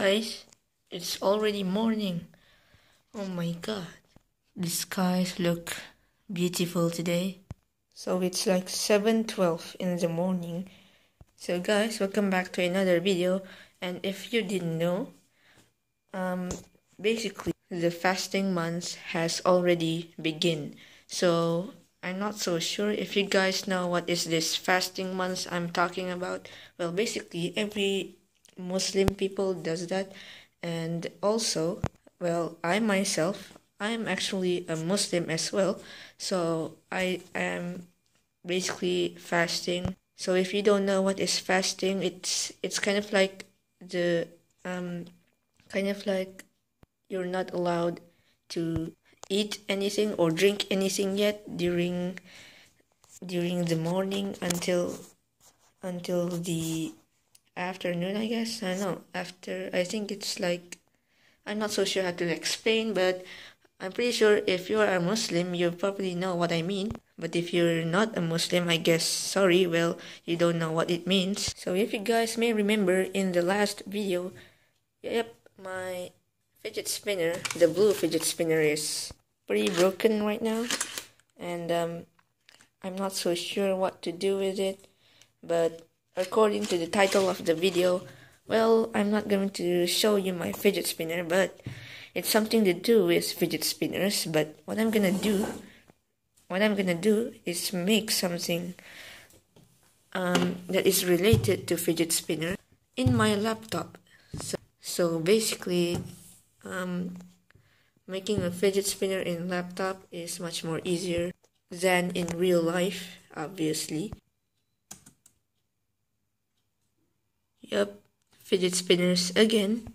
guys, it's already morning. Oh my god. The skies look beautiful today. So it's like 7:12 in the morning. So guys, welcome back to another video. And if you didn't know, basically the fasting month has already begun. So I'm not so sure if you guys know what is this fasting month I'm talking about. Well, basically every Muslim people does that, and also, well, I myself, I'm actually a Muslim as well, so I am basically fasting. So if you don't know what is fasting, it's kind of like the kind of like you're not allowed to eat anything or drink anything yet during the morning until the afternoon, I guess. I don't know. After, I think it's like, I'm not so sure how to explain, but I'm pretty sure if you are a Muslim, you probably know what I mean. But if you're not a Muslim, I guess, sorry, well, you don't know what it means. So if you guys may remember in the last video, yep, my fidget spinner, the blue fidget spinner, is pretty broken right now. And I'm not so sure what to do with it, but according to the title of the video, well, I'm not going to show you my fidget spinner, but it's something to do with fidget spinners. But what I'm gonna do is make something that is related to fidget spinner in my laptop. So basically, making a fidget spinner in laptop is much more easier than in real life, obviously. Yep, fidget spinners again.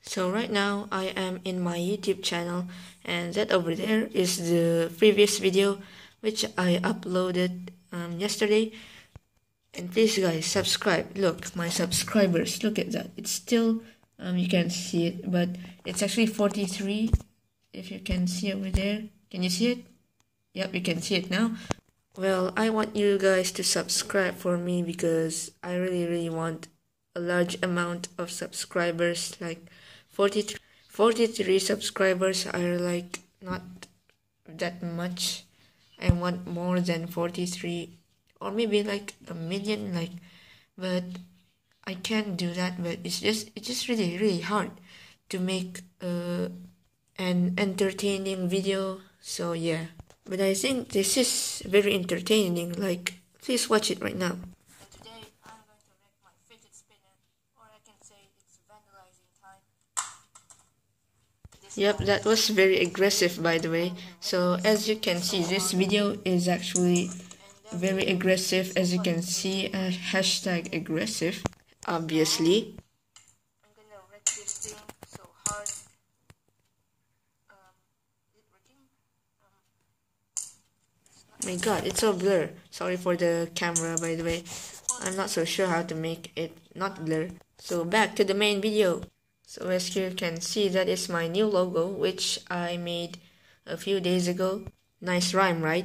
So right now I am in my YouTube channel, and that over there is the previous video which I uploaded yesterday. And please guys, subscribe. Look, my subscribers, look at that. It's still, you can't see it, but it's actually 43. If you can see over there. Can you see it? Yep, you can see it now. Well, I want you guys to subscribe for me because I really want a large amount of subscribers. Like 43 subscribers are like not that much. I want more than 43, or maybe like a million, like, but I can't do that. But it's just really hard to make an entertaining video. So yeah, but I think this is very entertaining. Like, please watch it right now. Yep, that was very aggressive, by the way. So as you can see, this video is actually very aggressive. As you can see, hashtag aggressive, obviously. I'm gonna wreck this thing so hard. Is it working? My god, it's so blur. Sorry for the camera, by the way. I'm not so sure how to make it not blur. So back to the main video. So as you can see, that is my new logo, which I made a few days ago. Nice rhyme, right?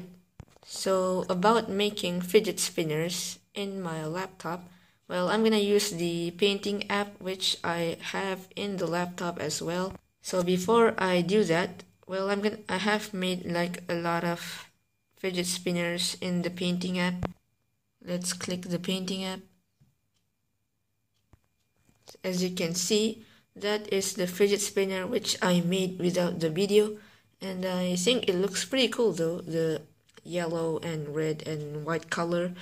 So about making fidget spinners in my laptop, well, I'm gonna use the painting app, which I have in the laptop as well. So before I do that, well, I have made like a lot of fidget spinners in the painting app. Let's click the painting app. As you can see, that is the fidget spinner which I made without the video, and I think it looks pretty cool though, the yellow and red and white color,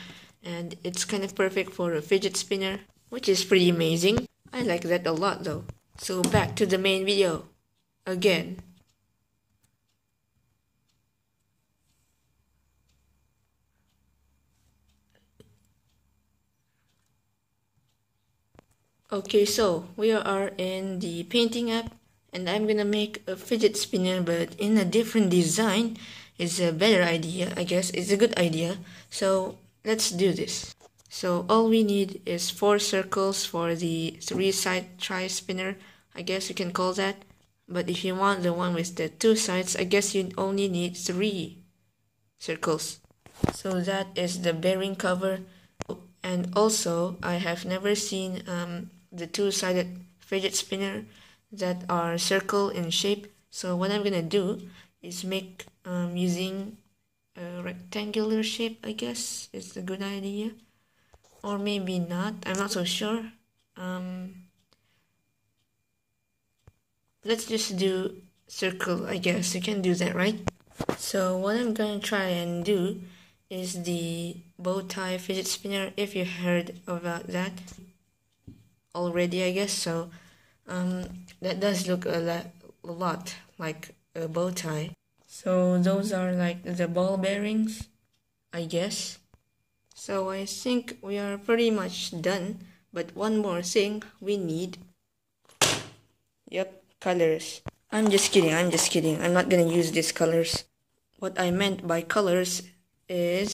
and it's kind of perfect for a fidget spinner, which is pretty amazing. I like that a lot though. So back to the main video again. Okay, so we are in the painting app, and I'm gonna make a fidget spinner, but in a different design. Is a better idea, I guess. It's a good idea. So let's do this. So all we need is 4 circles for the 3-side tri-spinner, I guess you can call that. But if you want the one with the 2 sides, I guess you only need 3 circles. So that is the bearing cover. And also, I have never seen the 2-sided fidget spinner that are circle in shape. So what I'm gonna do is make using a rectangular shape, I guess is a good idea, or maybe not, I'm not so sure. Let's just do circle, I guess. You can do that, right? So what I'm gonna try and do is the bow tie fidget spinner, if you heard about that already, I guess. So that does look a lot like a bow tie. So those are like the ball bearings, I guess. So I think we are pretty much done, but one more thing we need. Yep, colors. I'm just kidding, I'm not gonna use these colors. What I meant by colors is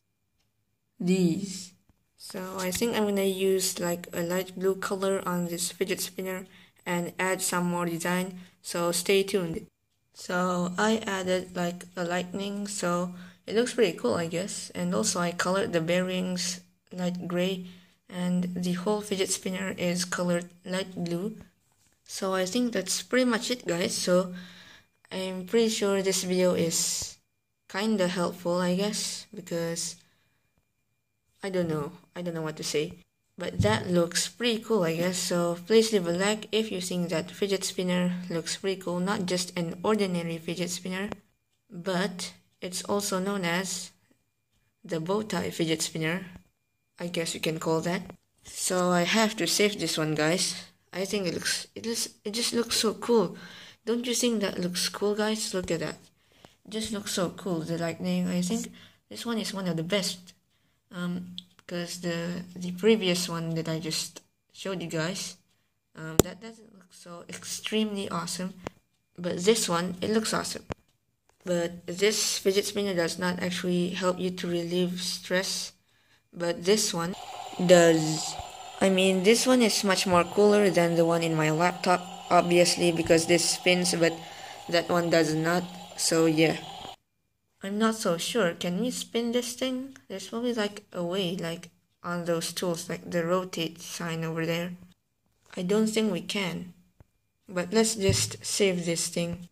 these. So I think I'm gonna use like a light blue color on this fidget spinner and add some more design, so stay tuned. So I added like a lightning, so it looks pretty cool, I guess. And also I colored the bearings light gray, and the whole fidget spinner is colored light blue. So I think that's pretty much it, guys. So I'm pretty sure this video is kinda helpful, I guess, because I don't know what to say, but that looks pretty cool, I guess. So please leave a like if you think that fidget spinner looks pretty cool, not just an ordinary fidget spinner, but it's also known as the bow tie fidget spinner, I guess you can call that. So I have to save this one, guys. I think it just looks so cool. Don't you think that looks cool, guys? Look at that. It just looks so cool. The lightning, I think this one is one of the best. Because the previous one that I just showed you guys, that doesn't look so extremely awesome, but this one, it looks awesome. But this fidget spinner does not actually help you to relieve stress, but this one does. I mean, this one is much more cooler than the one in my laptop, obviously, because this spins, but that one does not. So yeah, I'm not so sure. Can we spin this thing? There's probably like a way, like on those tools, like the rotate sign over there. I don't think we can, but let's just save this thing.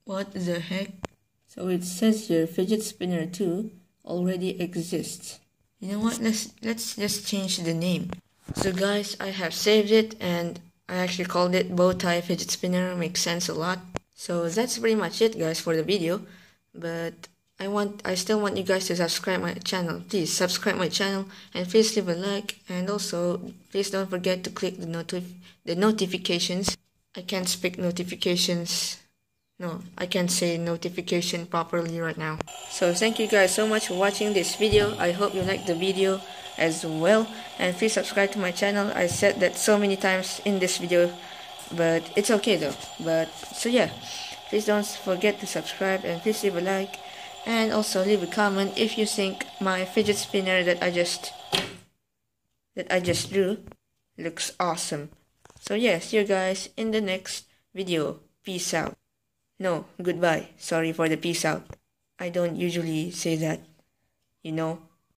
What the heck? So it says here fidget spinner 2 already exists. You know what? Let's just change the name. So guys, I have saved it and I actually called it bow tie fidget spinner. Makes sense a lot. So that's pretty much it, guys, for the video. But I still want you guys to subscribe my channel. Please subscribe my channel and please leave a like, and also please don't forget to click the notifications. I can't speak notifications. No, I can't say notification properly right now. So thank you guys so much for watching this video. I hope you liked the video as well. And please subscribe to my channel. I said that so many times in this video, but it's okay though. But so yeah, please don't forget to subscribe and please leave a like. And also leave a comment if you think my fidget spinner that I just drew looks awesome. So yeah, see you guys in the next video. Peace out. No, goodbye. Sorry for the peace out. I don't usually say that, you know.